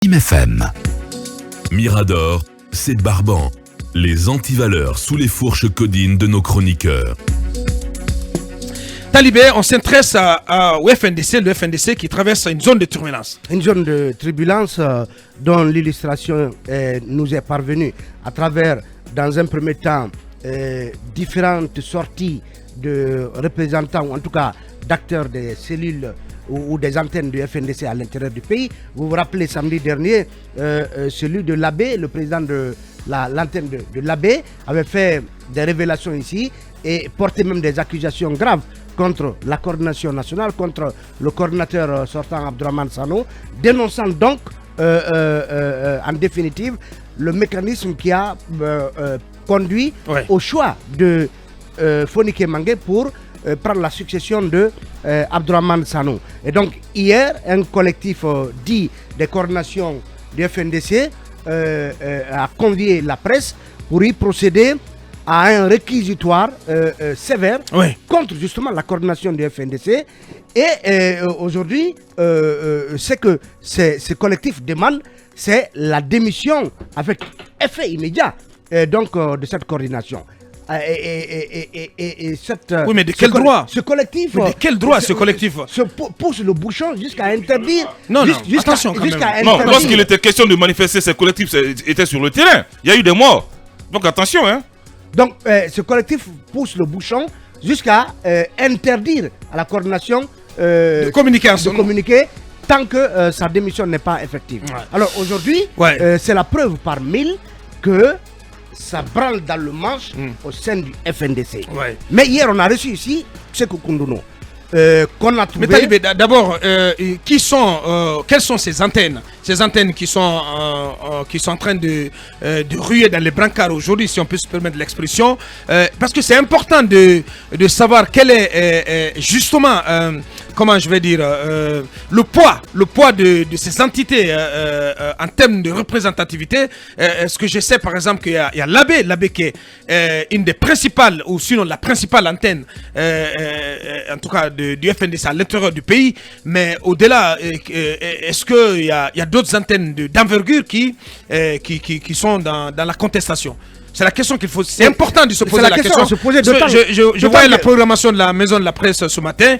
FM. Mirador, c'est Barban. Les antivaleurs sous les fourches codines de nos chroniqueurs. Talibé, on s'intéresse au FNDC, le FNDC qui traverse une zone de turbulence. Une zone de turbulence dont l'illustration nous est parvenue à travers, dans un premier temps, différentes sorties de représentants, ou en tout cas d'acteurs des cellules ou des antennes du FNDC à l'intérieur du pays. Vous vous rappelez samedi dernier, celui de l'Abbé, le président de l'antenne de l'Abbé, avait fait des révélations ici et porté même des accusations graves contre la coordination nationale, contre le coordinateur sortant Abdourahmane Sano, dénonçant donc en définitive le mécanisme qui a conduit au choix de Fonike Mangue pour prendre la succession de Abdourahmane Sano. Et donc hier, un collectif dit des coordinations du FNDC a convié la presse pour y procéder à un réquisitoire sévère contre justement la coordination du FNDC. Et aujourd'hui, ce que ce collectif demande, c'est la démission avec effet immédiat de cette coordination. Oui, mais de quel droit ce collectif mais de quel droit ce collectif pousse le bouchon jusqu'à interdire. Non, attention quand même. Non, lorsqu'il était question de manifester, ce collectif était sur le terrain. Il y a eu des morts. Donc attention, hein. Donc ce collectif pousse le bouchon jusqu'à interdire à la coordination de communiquer tant que sa démission n'est pas effective. Ouais. Alors aujourd'hui, c'est la preuve par mille que ça branle dans le manche au sein du FNDC. Ouais. Mais hier, on a reçu ici Sekou Koundouno, qu'on a trouvé... Mais Talibé, d'abord, quelles sont ces antennes? Ces antennes qui sont en train de ruer dans les brancards aujourd'hui, si on peut se permettre l'expression, parce que c'est important de savoir quel est justement, comment je vais dire, le poids de ces entités en termes de représentativité. Ce que je sais par exemple qu'il y a l'Abbé qui est une des principales, ou sinon la principale antenne, en tout cas du FNDC à l'intérieur du pays, mais au-delà, est-ce qu'il y a d'autres antennes d'envergure qui sont dans la contestation? C'est la question qu'il faut. C'est important de se poser la question. Je voyais la programmation de la maison de la presse ce matin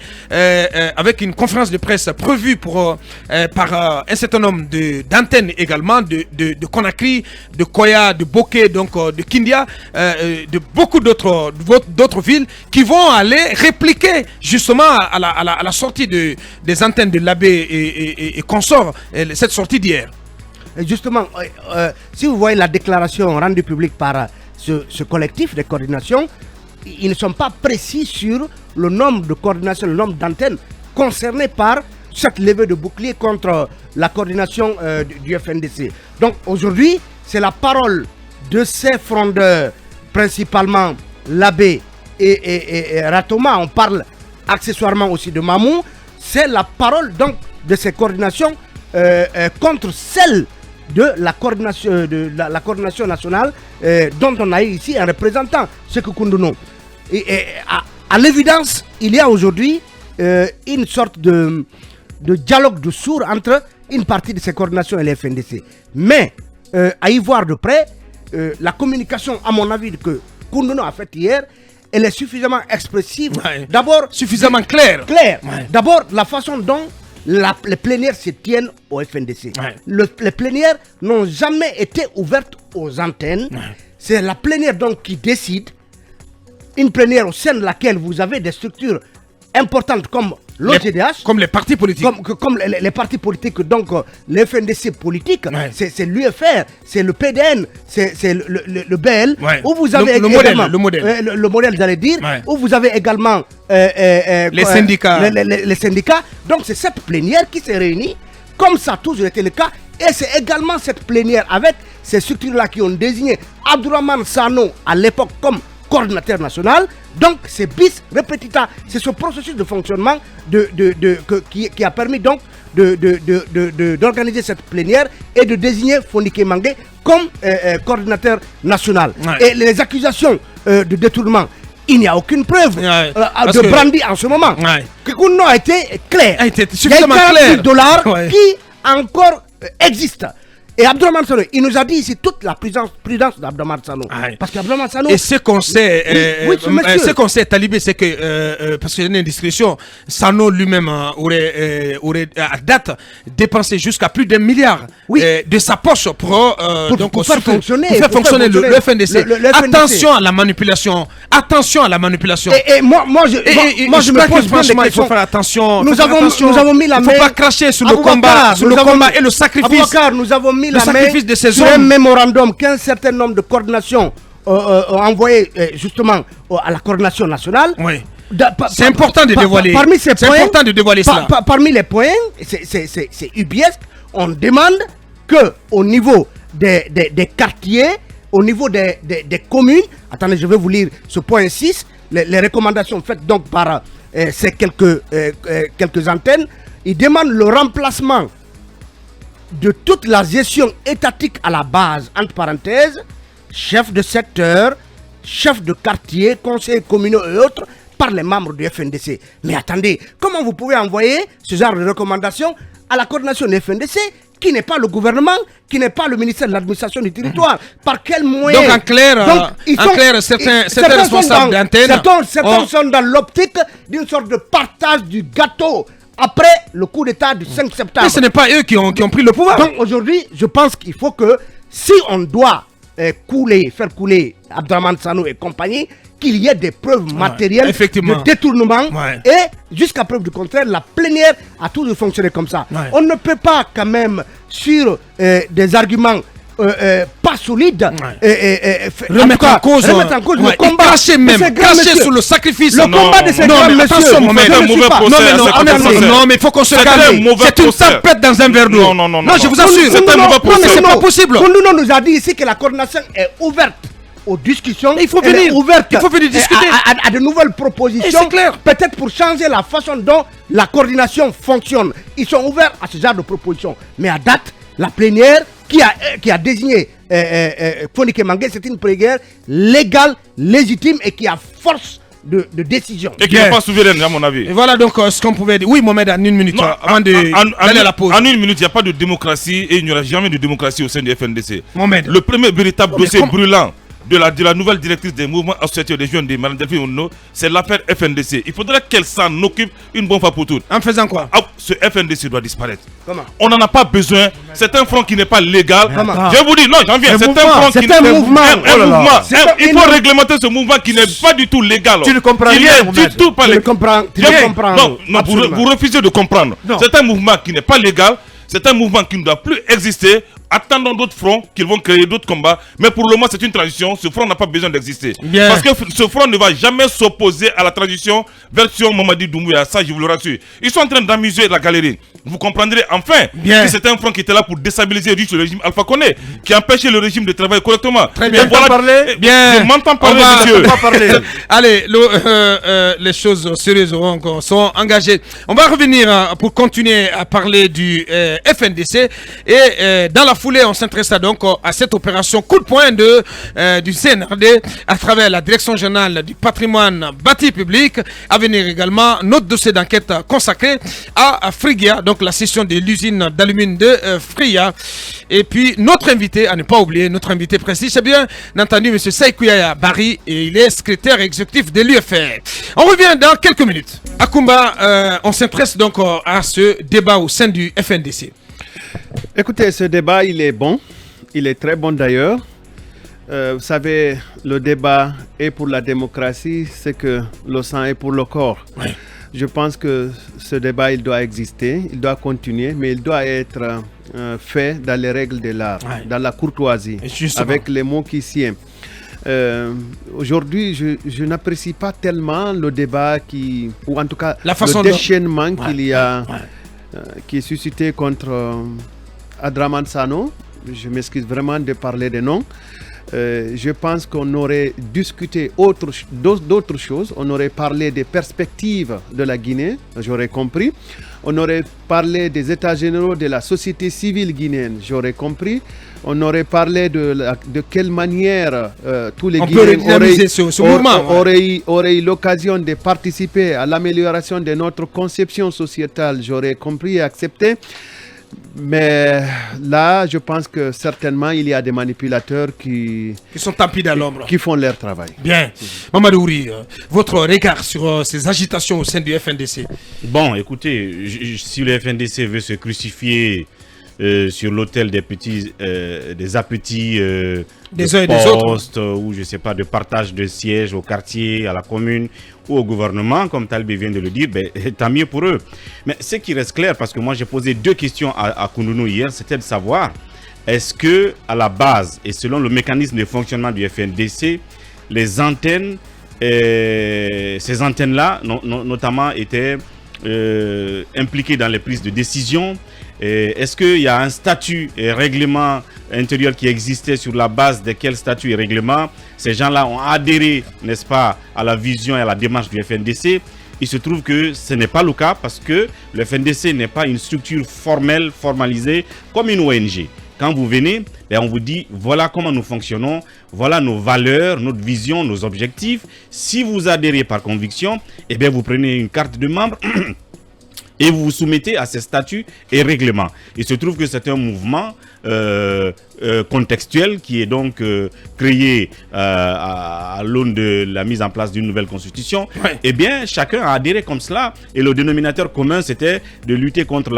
avec une conférence de presse prévue par un certain nombre d'antennes également de Conakry, de Koya, de Bokeh, donc de Kindia, de beaucoup d'autres villes qui vont aller répliquer justement à la sortie des antennes de l'Abbé et consorts, cette sortie d'hier. Justement, si vous voyez la déclaration rendue publique par ce collectif de coordination, ils ne sont pas précis sur le nombre de coordinations, le nombre d'antennes concernées par cette levée de bouclier contre la coordination du FNDC. Donc aujourd'hui, c'est la parole de ces frondeurs, principalement l'Abbé et Ratoma. On parle accessoirement aussi de Mamou. C'est la parole donc de ces coordinations contre celle de la coordination nationale dont on a eu ici un représentant, Sekou Koundouno. Et à l'évidence, il y a aujourd'hui une sorte de dialogue de sourds entre une partie de ces coordinations et les FNDC. Mais à y voir de près, la communication, à mon avis, que Koundouno a faite hier, elle est suffisamment expressive. D'abord, suffisamment claire. D'abord, la façon dont les plénières se tiennent au FNDC. Les plénières n'ont jamais été ouvertes aux antennes. C'est la plénière donc qui décide. Une plénière au sein de laquelle vous avez des structures importantes comme l'OGDH, comme les partis politiques, comme les partis politiques, donc le FNDC politique, c'est l'UFR, c'est le PDN, c'est le BL, où vous avez le modèle, j'allais dire, où vous avez également les syndicats. Les syndicats. Donc c'est cette plénière qui s'est réunie, comme ça a toujours été le cas, et c'est également cette plénière avec ces structures-là qui ont désigné Abdourahmane Sano à l'époque comme coordinateur national. Donc c'est bis repetita, c'est ce processus de fonctionnement qui a permis donc d'organiser cette plénière et de désigner Fonike Mangue comme coordinateur national. Et les accusations de détournement, il n'y a aucune preuve de brandy en ce moment. Que Koundouno a été clair. Suffisamment clair. $40 000 qui encore existe. Et Abdourahmane Sano, il nous a dit ici toute la prudence d'Abdourahmane Sano. Parce qu'Abdourahmane Sano... Et ce qu'on sait, ce qu'on sait, Talibé, c'est que, parce qu'il y a une discussion, Sano lui-même aurait à date dépensé jusqu'à plus d'1 milliard de sa poche pour faire fonctionner le FNDC. Attention à la manipulation. Attention à la manipulation. Et moi, je me pose franchement, il faut faire attention. Nous avons mis la main... Il ne faut pas cracher sur le combat et le sacrifice. Nous avons mis le sacrifice de ces hommes. Un mémorandum qu'un certain nombre de coordinations ont envoyé justement à la coordination nationale. Oui. C'est important de dévoiler. Parmi ces points, c'est important de dévoiler cela. Parmi les points, c'est ubiesque. On demande que au niveau des quartiers, au niveau des communes, attendez, je vais vous lire ce point 6, les recommandations faites donc par ces quelques antennes. Ils demandent le remplacement de toute la gestion étatique à la base, entre parenthèses, chef de secteur, chef de quartier, conseillers communaux et autres, par les membres du FNDC. Mais attendez, comment vous pouvez envoyer ce genre de recommandations à la coordination du FNDC, qui n'est pas le gouvernement, qui n'est pas le ministère de l'administration du territoire? Par quel moyen? Donc en clair, certains responsables d'antenne... Certains sont dans l'optique d'une sorte de partage du gâteau après le coup d'État du 5 septembre. Mais ce n'est pas eux qui ont pris le pouvoir. Donc aujourd'hui, je pense qu'il faut que, si on doit faire couler Abdourahmane Sano et compagnie, qu'il y ait des preuves matérielles de détournement. Et jusqu'à preuve du contraire, la plénière a toujours fonctionné comme ça. On ne peut pas quand même, sur des arguments pas solides, remettre en cause le combat. Cracher sur le sacrifice. Le combat de ces grands messieurs. Non, mais il faut qu'on se calme. C'est une tempête dans un verre d'eau. Non, je vous assure. C'est pas possible. Kondouno nous a dit ici que la coordination est ouverte aux discussions. Il faut venir discuter à de nouvelles propositions. C'est clair. Peut-être pour changer la façon dont la coordination fonctionne. Ils sont ouverts à ce genre de propositions. Mais à date, la plénière qui a désigné Fonike Mangue, c'est une plénière légale, légitime et qui a force de décision. Et qui n'est pas souveraine, à mon avis. Et voilà donc ce qu'on pouvait dire. Oui, Mohamed, en une minute, avant d'aller à la pause. En une minute, il n'y a pas de démocratie et il n'y aura jamais de démocratie au sein du FNDC. Mohamed. Le premier véritable dossier brûlant de la nouvelle directrice des mouvements associatifs des jeunes de Mme Delphine Ondo, c'est l'affaire FNDC. Il faudrait qu'elle s'en occupe une bonne fois pour toutes. En faisant quoi? Ce FNDC doit disparaître. Comment? On n'en a pas besoin. C'est un front qui n'est pas légal. Je vous dis, non, j'en viens. C'est un front qui n'est pas mouvement. Il faut réglementer ce mouvement qui n'est pas du tout légal. Tu ne comprends rien, du tout pas légal. Tu ne comprends. Non, vous refusez de comprendre. C'est un mouvement qui n'est pas légal. C'est un mouvement qui ne doit plus exister. Attendons d'autres fronts qu'ils vont créer d'autres combats. Mais pour le moment, c'est une transition. Ce front n'a pas besoin d'exister. Parce que ce front ne va jamais s'opposer à la transition version Mamadi Doumbouya. Ça, je vous le rassure. Ils sont en train d'amuser la galerie. Vous comprendrez enfin que c'est un front qui était là pour déstabiliser le régime Alpha Condé, qui empêchait le régime de travailler correctement. Très bien. Je m'entends parler, monsieur. Allez, les choses sérieuses sont engagées. On va revenir pour continuer à parler du FNDC. Et dans la foulée, on s'intéresse donc à cette opération coup de poing du CNRD à travers la direction générale du patrimoine bâti public. À venir également notre dossier d'enquête consacré à Frigia, donc la session de l'usine d'alumine de Fria. Et puis notre invité, à ne pas oublier, notre invité précis, c'est bien entendu M. Saïkouyaya Barry, et il est secrétaire exécutif de l'UFR. On revient dans quelques minutes. À Kumba, on s'intéresse donc à ce débat au sein du FNDC. Écoutez, ce débat, il est bon. Il est très bon d'ailleurs. Vous savez, le débat est pour la démocratie, c'est que le sang est pour le corps. Oui. Je pense que ce débat, il doit exister, il doit continuer, mais il doit être fait dans les règles de l'art, dans la courtoisie, avec les mots qui sied. Aujourd'hui, je n'apprécie pas tellement le débat ou en tout cas le déchaînement qu'il y a, qui est suscité contre Abdourahmane Sano. Je m'excuse vraiment de parler des noms. Je pense qu'on aurait discuté d'autres choses. On aurait parlé des perspectives de la Guinée, j'aurais compris. On aurait parlé des états généraux de la société civile guinéenne, j'aurais compris. On aurait parlé de quelle manière tous les Guinéens auraient eu l'occasion de participer à l'amélioration de notre conception sociétale, j'aurais compris et accepté. Mais là, je pense que certainement, il y a des manipulateurs qui sont tapis dans l'ombre. Qui font leur travail. Bien. Mamadou Ouri, votre regard sur ces agitations au sein du FNDC? Bon, écoutez, si le FNDC veut se crucifier sur l'autel des petits, des appétits des uns et des autres, ou je sais pas, de partage de sièges au quartier, à la commune ou au gouvernement, comme Talbi vient de le dire, ben, tant mieux pour eux. Mais ce qui reste clair, parce que moi j'ai posé 2 questions à Kounonou hier, c'était de savoir, est-ce que à la base, et selon le mécanisme de fonctionnement du FNDC, les antennes, ces antennes-là, notamment, étaient impliquées dans les prises de décision? Est-ce qu'il y a un statut et règlement intérieur qui existait sur la base de quel statut et règlement ces gens-là ont adhéré, n'est-ce pas, à la vision et à la démarche du FNDC? Il se trouve que ce n'est pas le cas parce que le FNDC n'est pas une structure formelle, formalisée comme une ONG. Quand vous venez, on vous dit voilà comment nous fonctionnons, voilà nos valeurs, notre vision, nos objectifs. Si vous adhérez par conviction, vous prenez une carte de membre et vous vous soumettez à ces statuts et règlements. Il se trouve que c'est un mouvement contextuel qui est donc créé à l'aune de la mise en place d'une nouvelle constitution. Ouais. Chacun a adhéré comme cela et le dénominateur commun c'était de lutter contre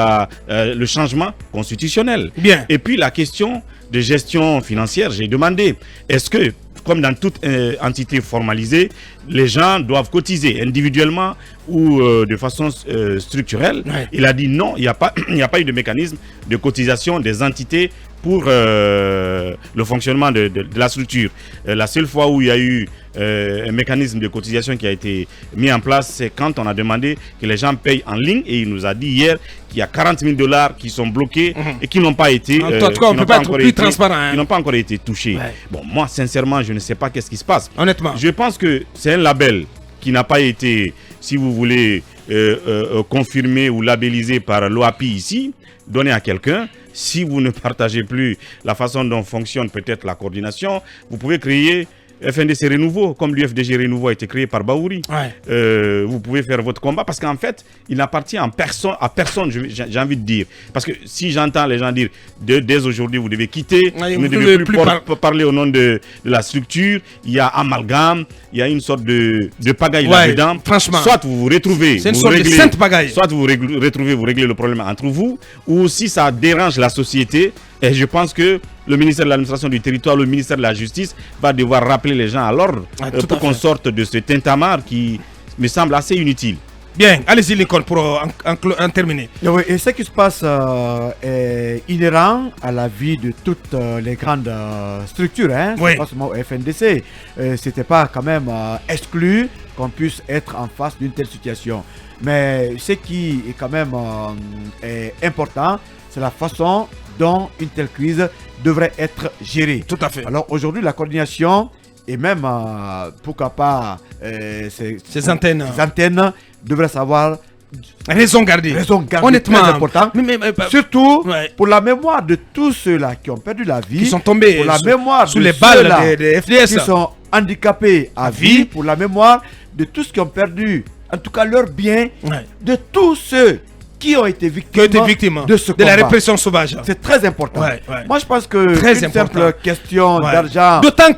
le changement constitutionnel. Bien. Et puis la question de gestion financière, j'ai demandé, est-ce que comme dans toute entité formalisée, les gens doivent cotiser individuellement ou de façon structurelle. Ouais. Il a dit non, il n'y a pas eu de mécanisme de cotisation des entités pour le fonctionnement de la structure. La seule fois où il y a eu un mécanisme de cotisation qui a été mis en place, c'est quand on a demandé que les gens payent en ligne et il nous a dit hier qu'il y a $40 000 qui sont bloqués et qui n'ont pas été en tout cas, on peut pas être plus transparent. Qui n'ont pas encore été touchés. Ouais. Bon, moi, sincèrement, je ne sais pas qu'est-ce qui se passe. Honnêtement. Je pense que c'est un label qui n'a pas été, si vous voulez, confirmé ou labellisé par l'OAPI ici, donné à quelqu'un. Si vous ne partagez plus la façon dont fonctionne peut-être la coordination, vous pouvez créer FNDC Renouveau, comme l'UFDG Renouveau a été créé par Baouri. Ouais. Vous pouvez faire votre combat parce qu'en fait, il n'appartient à personne, j'ai envie de dire. Parce que si j'entends les gens dire dès aujourd'hui, vous devez quitter, vous ne devez plus parler au nom de la structure, il y a amalgame, il y a une sorte de pagaille là-dedans. Franchement. Soit vous vous retrouvez, c'est une sorte de sainte pagaille. Soit vous retrouvez, vous réglez le problème entre vous, ou si ça dérange la société. Et je pense que le ministère de l'administration du territoire, le ministère de la justice va devoir rappeler les gens à l'ordre pour qu'on sorte de ce tintamarre qui me semble assez inutile. Bien, allez-y Lincoln pour en terminer. Oui, et ce qui se passe est inhérent à la vie de toutes les grandes structures, hein, oui. Pas seulement au FNDC. C'était pas quand même exclu qu'on puisse être en face d'une telle situation. Mais ce qui est quand même est important, c'est la façon dont une telle crise devrait être gérée. Tout à fait. Alors aujourd'hui, la coordination et même, pourquoi pas, ces antennes devraient savoir raison garder. Honnêtement, très important. Surtout pour la mémoire de tous ceux-là qui ont perdu la vie, qui sont tombés pour la mémoire sous les balles des FDS, qui sont handicapés à vie, pour la mémoire de tous qui ont perdu, en tout cas leurs biens, de tous ceux qui ont été victimes de ce combat. De la répression sauvage. C'est très important. Moi, je pense que une simple question d'argent. D'autant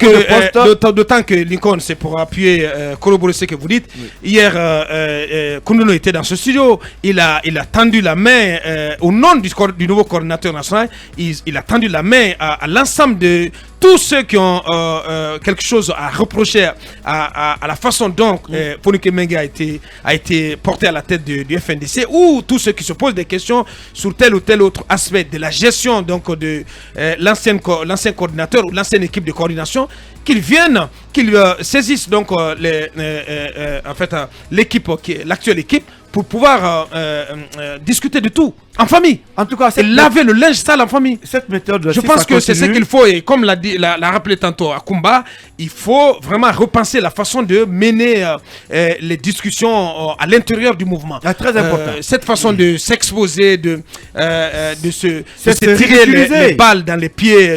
que Lincoln, c'est pour appuyer, corroborer ce que vous dites. Hier, Kounono était dans ce studio. Il a tendu la main au nom du nouveau coordinateur national. Il a tendu la main à l'ensemble de tous ceux qui ont quelque chose à reprocher à la façon dont Fonuke Menga a été porté à la tête du FNDC, ou tous ceux qui se posent des questions sur tel ou tel autre aspect de la gestion donc, de l'ancien coordinateur ou l'ancienne équipe de coordination, qu'ils viennent, qu'ils saisissent donc l'équipe, l'actuelle équipe, pour pouvoir discuter de tout en famille. En tout cas, laver le linge sale en famille. Cette méthode, je pense que c'est ce qu'il faut, et comme l'a rappelé tantôt à Kumba, il faut vraiment repenser la façon de mener les discussions à l'intérieur du mouvement. Très important. Cette façon de s'exposer, de se tirer les balles dans les pieds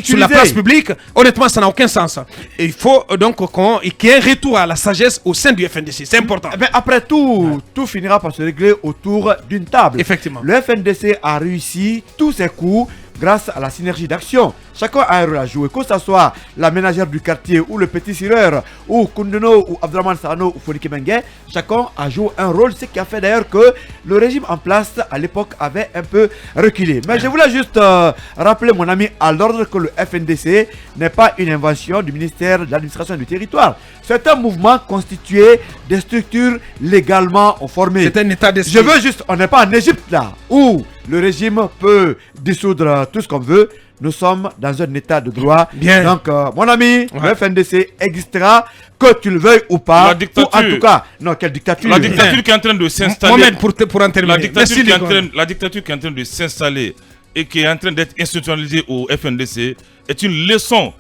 sur la place publique, honnêtement, ça n'a aucun sens. Et il faut donc qu'il y ait un retour à la sagesse au sein du FNDC. C'est important. Mais après tout finira par se régler autour d'une table. Effectivement. Le FNDC a réussi tous ses coups grâce à la synergie d'action. Chacun a un rôle à jouer, que ce soit la ménagère du quartier ou le petit sireur ou Koundono ou Abdraman Sano ou Fonike Mengue. Chacun a joué un rôle, ce qui a fait d'ailleurs que le régime en place à l'époque avait un peu reculé. Mais je voulais juste rappeler mon ami à l'ordre que le FNDC n'est pas une invention du ministère de l'administration du territoire. C'est un mouvement constitué des structures légalement formées. C'est un état d'esprit. Je veux juste, on n'est pas en Égypte là, où le régime peut dissoudre tout ce qu'on veut. Nous sommes dans un état de droit. Bien. Donc, mon ami, le FNDC existera, que tu le veuilles ou pas. La dictature. Ou en tout cas, non, quelle dictature? La dictature qui est en train de s'installer. Mohamed, pour en terminer. La dictature qui est en train de s'installer et qui est en train d'être institutionnalisée au FNDC est une leçon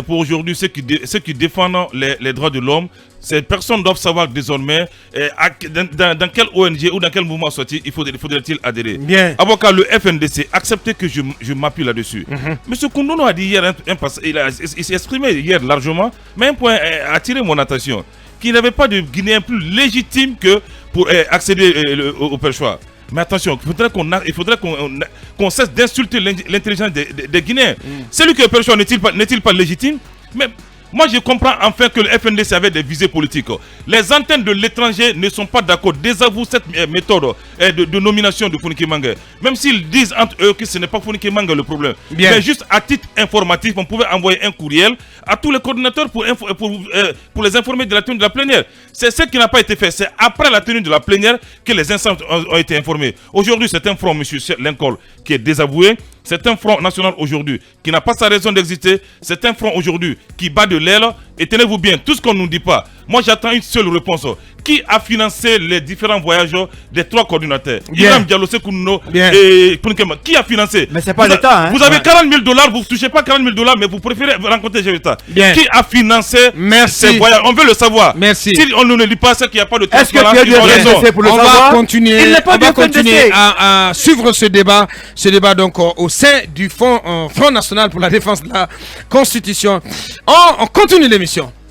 pour aujourd'hui ceux qui défendent les droits de l'homme. Ces personnes doivent savoir désormais dans quelle ONG ou dans quel mouvement sortir faudrait-il adhérer. Bien. Avocat, le FNDC, acceptez que je m'appuie là-dessus. Monsieur Koundono a dit hier, il s'est exprimé hier largement, mais un point a attiré mon attention, qu'il n'y avait pas de Guinéen plus légitime que pour accéder au perchoir. Mais attention, il faudrait qu'on cesse d'insulter l'intelligence des Guinéens. Celui que le perchoir n'est-il pas légitime? Mais moi, je comprends enfin que le FNDC avait des visées politiques. Les antennes de l'étranger ne sont pas d'accord, désavouent cette méthode de nomination de Fonike Mengue. Même s'ils disent entre eux que ce n'est pas Fonike Mengue le problème. Bien. Mais juste à titre informatif, on pouvait envoyer un courriel à tous les coordinateurs pour les informer de la tenue de la plénière. C'est ce qui n'a pas été fait. C'est après la tenue de la plénière que les instances ont été informés. Aujourd'hui, c'est un front, M. Lincol, qui est désavoué. C'est un front national aujourd'hui qui n'a pas sa raison d'exister. C'est un front aujourd'hui qui bat de l'aile. Et tenez-vous bien, tout ce qu'on ne nous dit pas. Moi, j'attends une seule réponse. Qui a financé les différents voyages des trois coordinateurs? Iram Diallo, Sekouno et Pounkema. Qui a financé? Mais c'est pas l'État. Hein? Vous avez 40 000 $, vous ne touchez pas 40 000 $, mais vous préférez rencontrer l'État. Qui a financé ces voyages? On veut le savoir. Merci. Si on ne le dit pas, c'est qu'il n'y a pas de transparence. Est-ce que tu as raison pour le savoir? On va continuer à suivre ce débat. Ce débat donc au sein du Front National pour la défense de la Constitution. On continue l'émission.